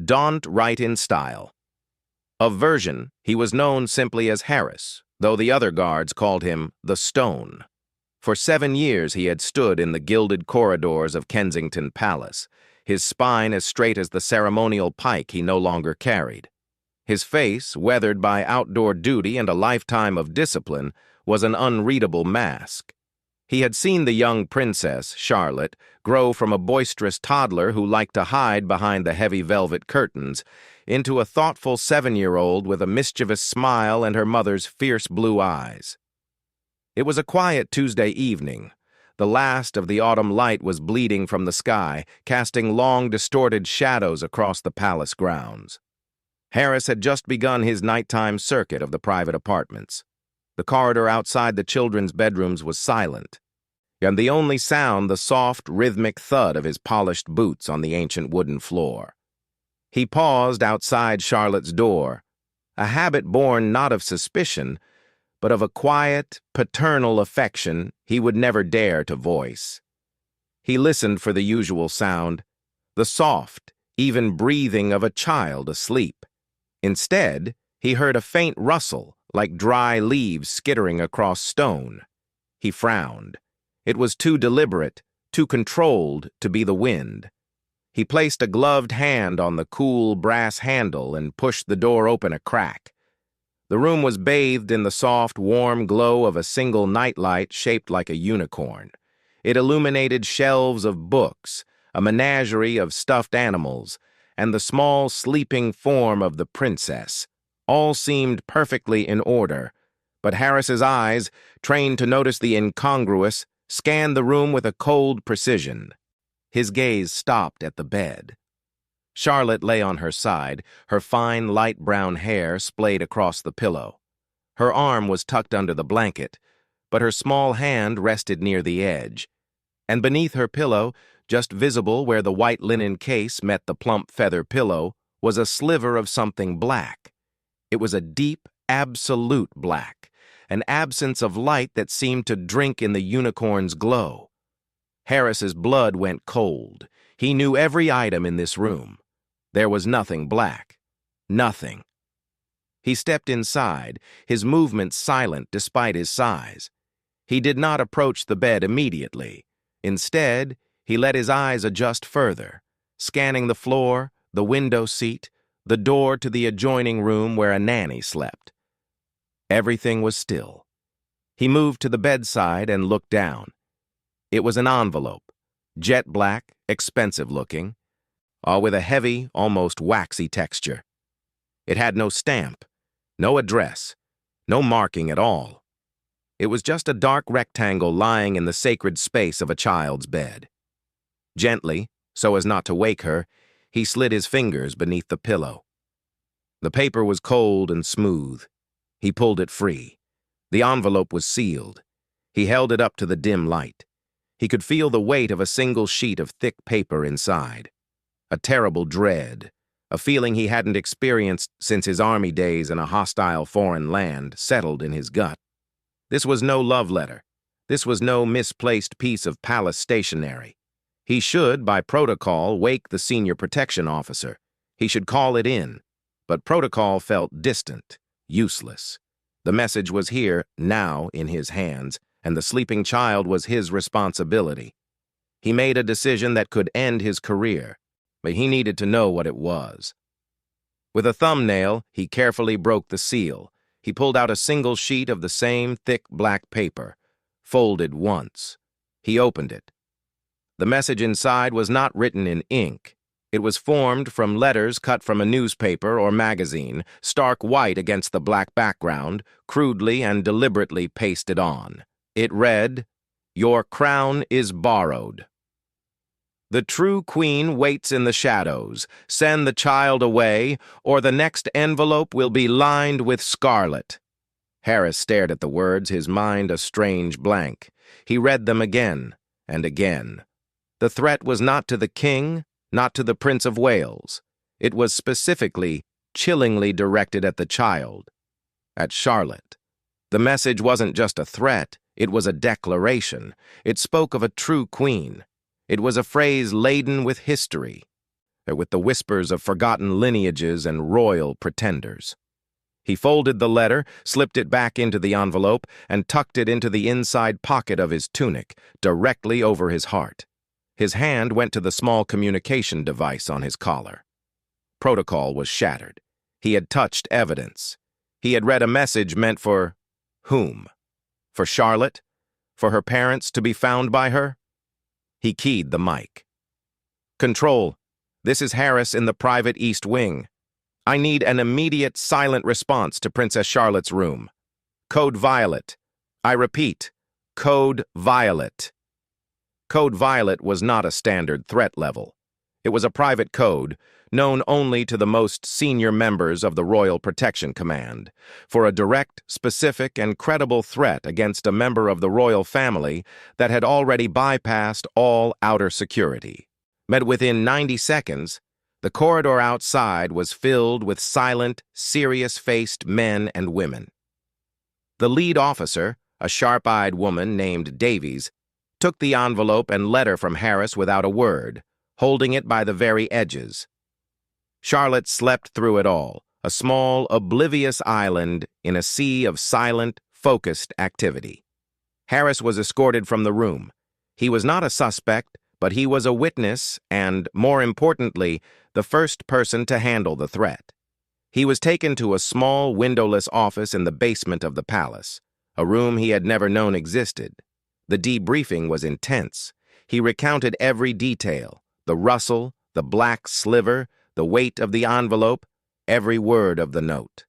Daunt Right in Style. Of version, he was known simply as Harris, though the other guards called him the Stone. For 7 years he had stood in the gilded corridors of Kensington Palace, his spine as straight as the ceremonial pike he no longer carried. His face, weathered by outdoor duty and a lifetime of discipline, was an unreadable mask. He had seen the young princess, Charlotte, grow from a boisterous toddler who liked to hide behind the heavy velvet curtains into a thoughtful 7-year-old with a mischievous smile and her mother's fierce blue eyes. It was a quiet Tuesday evening. The last of the autumn light was bleeding from the sky, casting long, distorted shadows across the palace grounds. Harris had just begun his nighttime circuit of the private apartments. The corridor outside the children's bedrooms was silent, and the only sound the soft, rhythmic thud of his polished boots on the ancient wooden floor. He paused outside Charlotte's door, a habit born not of suspicion, but of a quiet, paternal affection he would never dare to voice. He listened for the usual sound, the soft, even breathing of a child asleep. Instead, he heard a faint rustle, like dry leaves skittering across stone. He frowned. It was too deliberate, too controlled to be the wind. He placed a gloved hand on the cool brass handle and pushed the door open a crack. The room was bathed in the soft, warm glow of a single nightlight shaped like a unicorn. It illuminated shelves of books, a menagerie of stuffed animals, and the small, sleeping form of the princess. All seemed perfectly in order, but Harris's eyes, trained to notice the incongruous, scanned the room with a cold precision. His gaze stopped at the bed. Charlotte lay on her side, her fine, light brown hair splayed across the pillow. Her arm was tucked under the blanket, but her small hand rested near the edge. And beneath her pillow, just visible where the white linen case met the plump feather pillow, was a sliver of something black. It was a deep, absolute black, an absence of light that seemed to drink in the unicorn's glow. Harris's blood went cold. He knew every item in this room. There was nothing black. Nothing. He stepped inside, his movements silent despite his size. He did not approach the bed immediately. Instead, he let his eyes adjust further, scanning the floor, the window seat, the door to the adjoining room where a nanny slept. Everything was still. He moved to the bedside and looked down. It was an envelope, jet black, expensive-looking, all with a heavy, almost waxy texture. It had no stamp, no address, no marking at all. It was just a dark rectangle lying in the sacred space of a child's bed. Gently, so as not to wake her, he slid his fingers beneath the pillow. The paper was cold and smooth. He pulled it free. The envelope was sealed. He held it up to the dim light. He could feel the weight of a single sheet of thick paper inside. A terrible dread, a feeling he hadn't experienced since his army days in a hostile foreign land, settled in his gut. This was no love letter. This was no misplaced piece of palace stationery. He should, by protocol, wake the senior protection officer. He should call it in. But protocol felt distant, useless. The message was here, now, in his hands, and the sleeping child was his responsibility. He made a decision that could end his career, but he needed to know what it was. With a thumbnail, he carefully broke the seal. He pulled out a single sheet of the same thick black paper, folded once. He opened it. The message inside was not written in ink. It was formed from letters cut from a newspaper or magazine, stark white against the black background, crudely and deliberately pasted on. It read, "Your crown is borrowed. The true queen waits in the shadows. Send the child away, or the next envelope will be lined with scarlet." Harris stared at the words, his mind a strange blank. He read them again and again. The threat was not to the king, not to the Prince of Wales. It was specifically, chillingly directed at the child, at Charlotte. The message wasn't just a threat, it was a declaration. It spoke of a true queen. It was a phrase laden with history. with the whispers of forgotten lineages and royal pretenders. He folded the letter, slipped it back into the envelope, and tucked it into the inside pocket of his tunic, directly over his heart. His hand went to the small communication device on his collar. Protocol was shattered. He had touched evidence. He had read a message meant for whom? For Charlotte? For her parents to be found by her? He keyed the mic. Control, this is Harris in the private East Wing. I need an immediate silent response to Princess Charlotte's room. Code Violet. I repeat, Code Violet. Code Violet was not a standard threat level. It was a private code, known only to the most senior members of the Royal Protection Command, for a direct, specific, and credible threat against a member of the royal family that had already bypassed all outer security. But within 90 seconds, the corridor outside was filled with silent, serious-faced men and women. The lead officer, a sharp-eyed woman named Davies, took the envelope and letter from Harris without a word, holding it by the very edges. Charlotte slept through it all, a small, oblivious island in a sea of silent, focused activity. Harris was escorted from the room. He was not a suspect, but he was a witness and, more importantly, the first person to handle the threat. He was taken to a small, windowless office in the basement of the palace, a room he had never known existed. The debriefing was intense. He recounted every detail, the rustle, the black sliver, the weight of the envelope, every word of the note.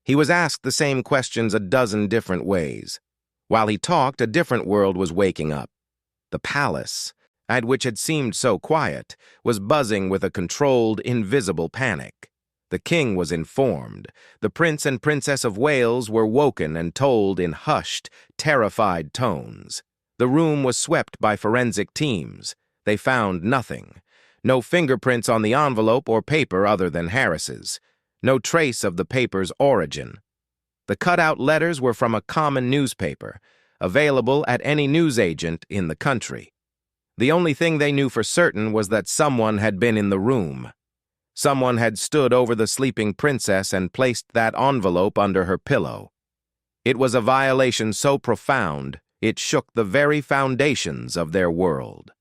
He was asked the same questions a dozen different ways. While he talked, a different world was waking up. The palace, at which had seemed so quiet, was buzzing with a controlled, invisible panic. The king was informed. The Prince and Princess of Wales were woken and told in hushed, terrified tones. The room was swept by forensic teams. They found nothing. No fingerprints on the envelope or paper other than Harris's. No trace of the paper's origin. The cut-out letters were from a common newspaper, available at any newsagent in the country. The only thing they knew for certain was that someone had been in the room. Someone had stood over the sleeping princess and placed that envelope under her pillow. It was a violation so profound, it shook the very foundations of their world.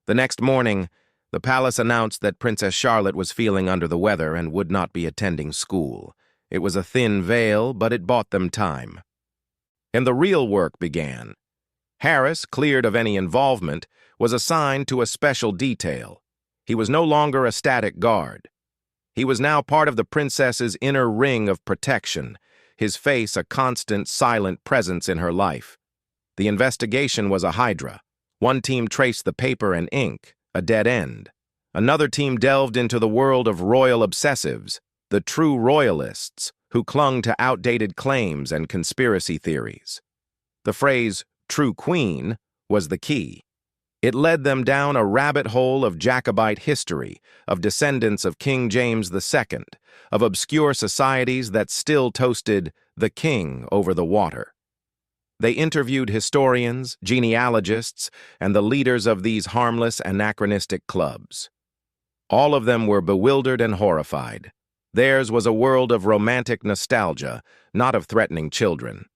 The next morning, the palace announced that Princess Charlotte was feeling under the weather and would not be attending school. It was a thin veil, but it bought them time. And the real work began. Harris, cleared of any involvement, was assigned to a special detail. He was no longer a static guard. He was now part of the princess's inner ring of protection, his face a constant, silent presence in her life. The investigation was a hydra. One team traced the paper and ink, a dead end. Another team delved into the world of royal obsessives, the true royalists, who clung to outdated claims and conspiracy theories. The phrase, "true queen," was the key. It led them down a rabbit hole of Jacobite history, of descendants of King James II, of obscure societies that still toasted the king over the water. They interviewed historians, genealogists, and the leaders of these harmless, anachronistic clubs. All of them were bewildered and horrified. Theirs was a world of romantic nostalgia, not of threatening children.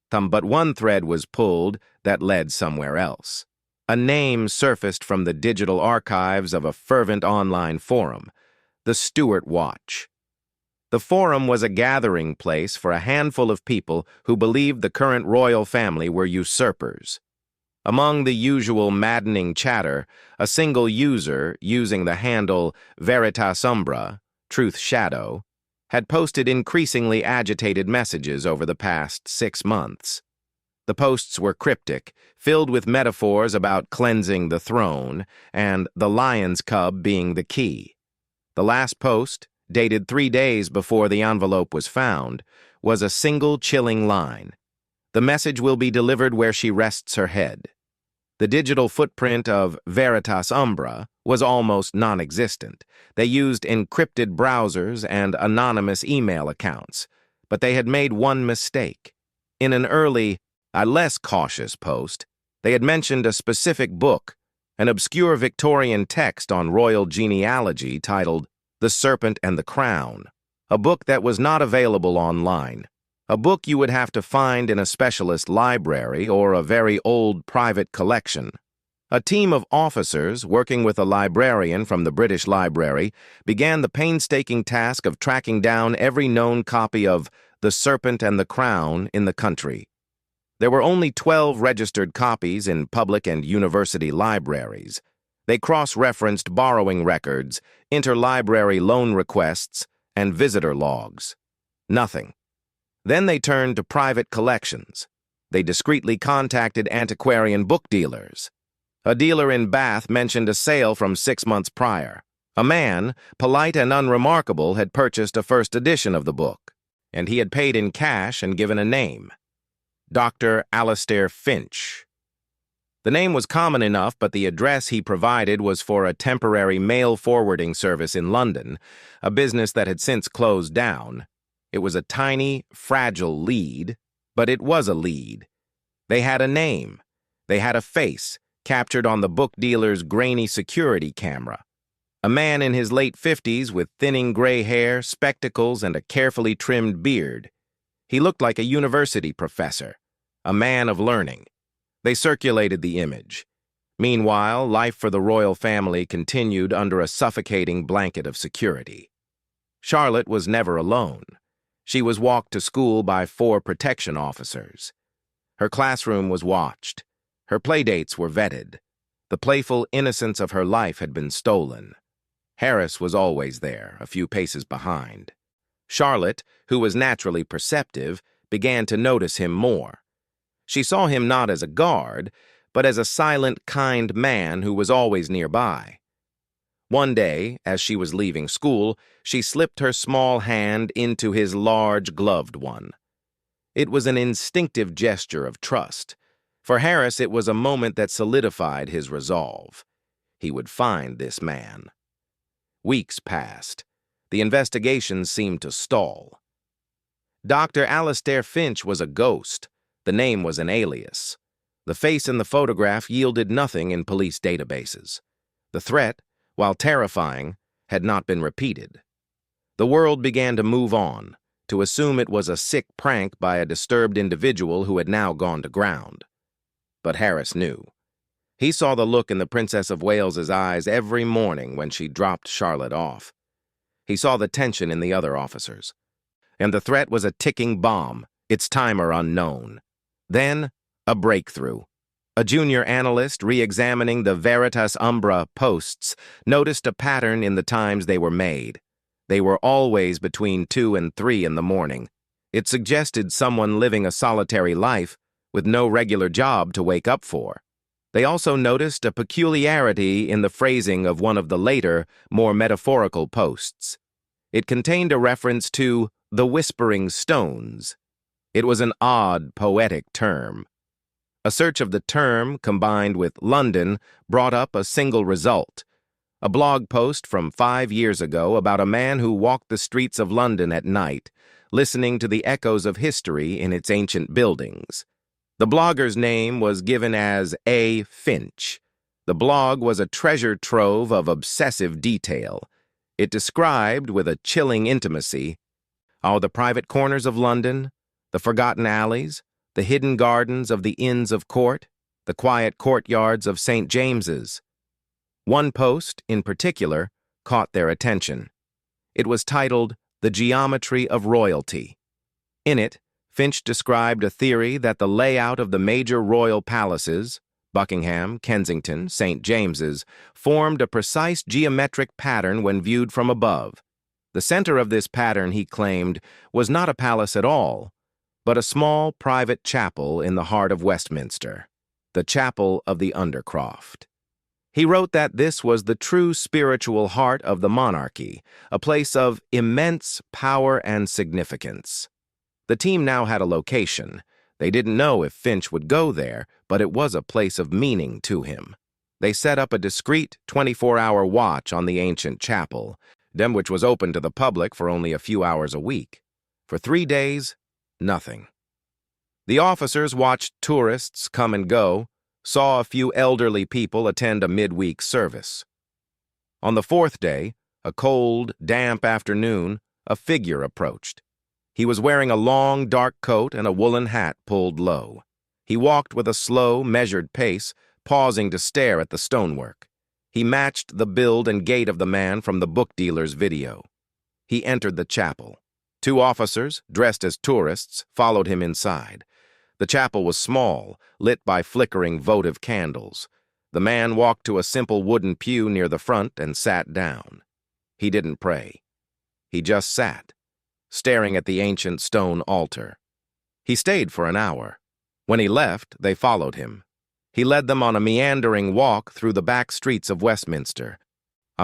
But one thread was pulled that led somewhere else. A name surfaced from the digital archives of a fervent online forum, the Stuart Watch. The forum was a gathering place for a handful of people who believed the current royal family were usurpers. Among the usual maddening chatter, a single user, using the handle Veritas Umbra, Truth Shadow, had posted increasingly agitated messages over the past 6 months. The posts were cryptic, filled with metaphors about cleansing the throne and the lion's cub being the key. The last post, dated 3 days before the envelope was found, was a single chilling line. The message will be delivered where she rests her head. The digital footprint of Veritas Umbra was almost non-existent. They used encrypted browsers and anonymous email accounts, but they had made one mistake. In an early, a less cautious post, they had mentioned a specific book, an obscure Victorian text on royal genealogy titled The Serpent and the Crown, a book that was not available online, a book you would have to find in a specialist library or a very old private collection. A team of officers, working with a librarian from the British Library, began the painstaking task of tracking down every known copy of The Serpent and the Crown in the country. There were only 12 registered copies in public and university libraries. They cross-referenced borrowing records, interlibrary loan requests, and visitor logs. Nothing. Then they turned to private collections. They discreetly contacted antiquarian book dealers. A dealer in Bath mentioned a sale from 6 months prior. A man, polite and unremarkable, had purchased a first edition of the book, and he had paid in cash and given a name: Dr. Alastair Finch. The name was common enough, but the address he provided was for a temporary mail forwarding service in London, a business that had since closed down. It was a tiny, fragile lead, but it was a lead. They had a name. They had a face, captured on the book dealer's grainy security camera. A man in his late 50s with thinning gray hair, spectacles, and a carefully trimmed beard. He looked like a university professor, a man of learning. They circulated the image. Meanwhile, life for the royal family continued under a suffocating blanket of security. Charlotte was never alone. She was walked to school by 4 protection officers. Her classroom was watched. Her playdates were vetted. The playful innocence of her life had been stolen. Harris was always there, a few paces behind. Charlotte, who was naturally perceptive, began to notice him more. She saw him not as a guard, but as a silent, kind man who was always nearby. One day, as she was leaving school, she slipped her small hand into his large, gloved one. It was an instinctive gesture of trust. For Harris, it was a moment that solidified his resolve. He would find this man. Weeks passed. The investigation seemed to stall. Dr. Alastair Finch was a ghost. The name was an alias. The face in the photograph yielded nothing in police databases. The threat, while terrifying, had not been repeated. The world began to move on, to assume it was a sick prank by a disturbed individual who had now gone to ground. But Harris knew. He saw the look in the Princess of Wales's eyes every morning when she dropped Charlotte off. He saw the tension in the other officers. And the threat was a ticking bomb, its timer unknown. Then, a breakthrough. A junior analyst re-examining the Veritas Umbra posts noticed a pattern in the times they were made. They were always between 2 and 3 in the morning. It suggested someone living a solitary life with no regular job to wake up for. They also noticed a peculiarity in the phrasing of one of the later, more metaphorical posts. It contained a reference to the Whispering Stones. It was an odd, poetic term. A search of the term, combined with London, brought up a single result: a blog post from 5 years ago about a man who walked the streets of London at night, listening to the echoes of history in its ancient buildings. The blogger's name was given as A. Finch. The blog was a treasure trove of obsessive detail. It described, with a chilling intimacy, all the private corners of London, the forgotten alleys, the hidden gardens of the Inns of Court, the quiet courtyards of St. James's. One post, in particular, caught their attention. It was titled The Geometry of Royalty. In it, Finch described a theory that the layout of the major royal palaces, Buckingham, Kensington, St. James's, formed a precise geometric pattern when viewed from above. The center of this pattern, he claimed, was not a palace at all, but a small private chapel in the heart of Westminster, the Chapel of the Undercroft. He wrote that this was the true spiritual heart of the monarchy, a place of immense power and significance. The team now had a location. They didn't know if Finch would go there, but it was a place of meaning to him. They set up a discreet 24-hour watch on the ancient chapel, which was open to the public for only a few hours a week. For 3 days, nothing. The officers watched tourists come and go, saw a few elderly people attend a midweek service. On the fourth day, a cold, damp afternoon, a figure approached. He was wearing a long, dark coat and a woolen hat pulled low. He walked with a slow, measured pace, pausing to stare at the stonework. He matched the build and gait of the man from the book dealer's video. He entered the chapel. Two officers, dressed as tourists, followed him inside. The chapel was small, lit by flickering votive candles. The man walked to a simple wooden pew near the front and sat down. He didn't pray. He just sat, staring at the ancient stone altar. He stayed for an hour. When he left, they followed him. He led them on a meandering walk through the back streets of Westminster,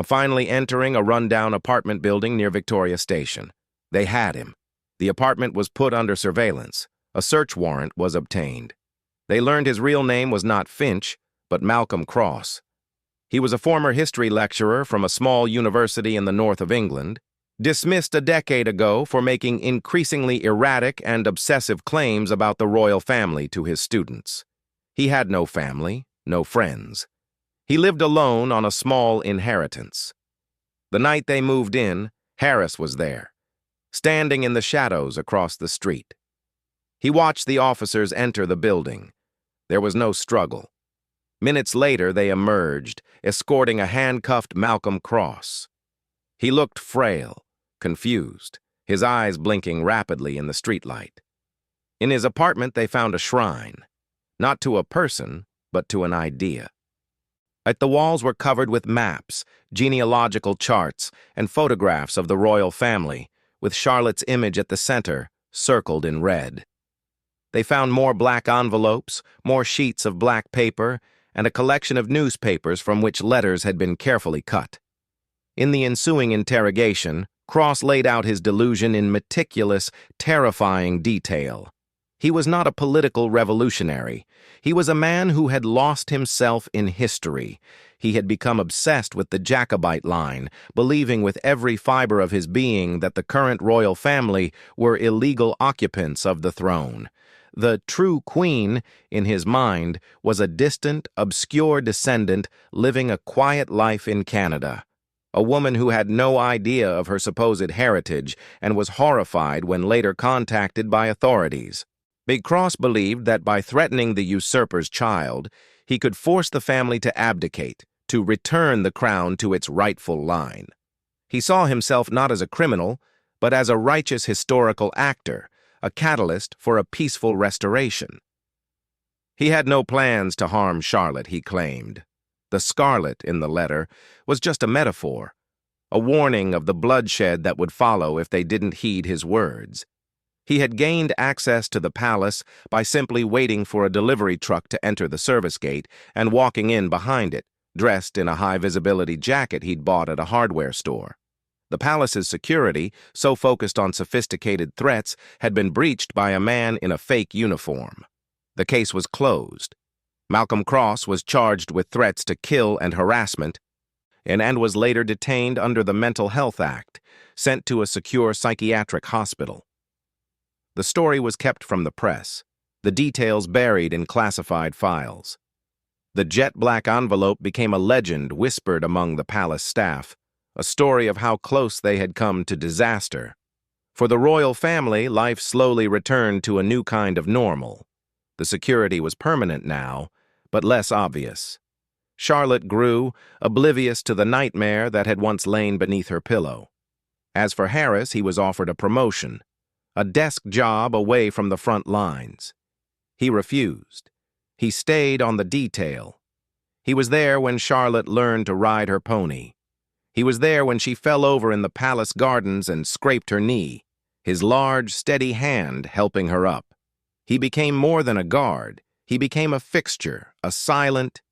finally entering a rundown apartment building near Victoria Station. They had him. The apartment was put under surveillance. A search warrant was obtained. They learned his real name was not Finch, but Malcolm Cross. He was a former history lecturer from a small university in the north of England, dismissed a decade ago for making increasingly erratic and obsessive claims about the royal family to his students. He had no family, no friends. He lived alone on a small inheritance. The night they moved in, Harris was there, standing in the shadows across the street. He watched the officers enter the building. There was no struggle. Minutes later, they emerged, escorting a handcuffed Malcolm Cross. He looked frail, confused, his eyes blinking rapidly in the streetlight. In his apartment, they found a shrine, not to a person, but to an idea. The walls were covered with maps, genealogical charts, and photographs of the royal family, with Charlotte's image at the center, circled in red. They found more black envelopes, more sheets of black paper, and a collection of newspapers from which letters had been carefully cut. In the ensuing interrogation, Cross laid out his delusion in meticulous, terrifying detail. He was not a political revolutionary. He was a man who had lost himself in history. He had become obsessed with the Jacobite line, believing with every fiber of his being that the current royal family were illegal occupants of the throne. The true queen, in his mind, was a distant, obscure descendant living a quiet life in Canada. A woman who had no idea of her supposed heritage and was horrified when later contacted by authorities. Big Cross believed that by threatening the usurper's child, he could force the family to abdicate, to return the crown to its rightful line. He saw himself not as a criminal, but as a righteous historical actor, a catalyst for a peaceful restoration. He had no plans to harm Charlotte, he claimed. The scarlet in the letter was just a metaphor, a warning of the bloodshed that would follow if they didn't heed his words. He had gained access to the palace by simply waiting for a delivery truck to enter the service gate and walking in behind it, dressed in a high-visibility jacket he'd bought at a hardware store. The palace's security, so focused on sophisticated threats, had been breached by a man in a fake uniform. The case was closed. Malcolm Cross was charged with threats to kill and harassment, and was later detained under the Mental Health Act, sent to a secure psychiatric hospital. The story was kept from the press, the details buried in classified files. The jet-black envelope became a legend whispered among the palace staff, a story of how close they had come to disaster. For the royal family, life slowly returned to a new kind of normal. The security was permanent now, but less obvious. Charlotte grew, oblivious to the nightmare that had once lain beneath her pillow. As for Harris, he was offered a promotion, a desk job away from the front lines. He refused. He stayed on the detail. He was there when Charlotte learned to ride her pony. He was there when she fell over in the palace gardens and scraped her knee, his large, steady hand helping her up. He became more than a guard. He became a fixture, a silent,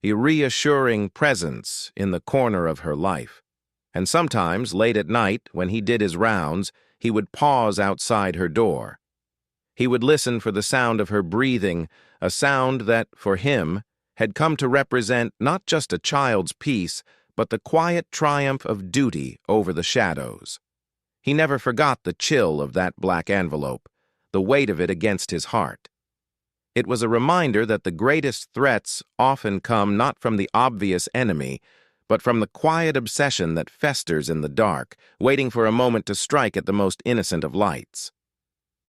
a reassuring presence in the corner of her life. And sometimes, late at night, when he did his rounds, he would pause outside her door. He would listen for the sound of her breathing, a sound that, for him, had come to represent not just a child's peace, but the quiet triumph of duty over the shadows. He never forgot the chill of that black envelope, the weight of it against his heart. It was a reminder that the greatest threats often come not from the obvious enemy, but from the quiet obsession that festers in the dark, waiting for a moment to strike at the most innocent of lights.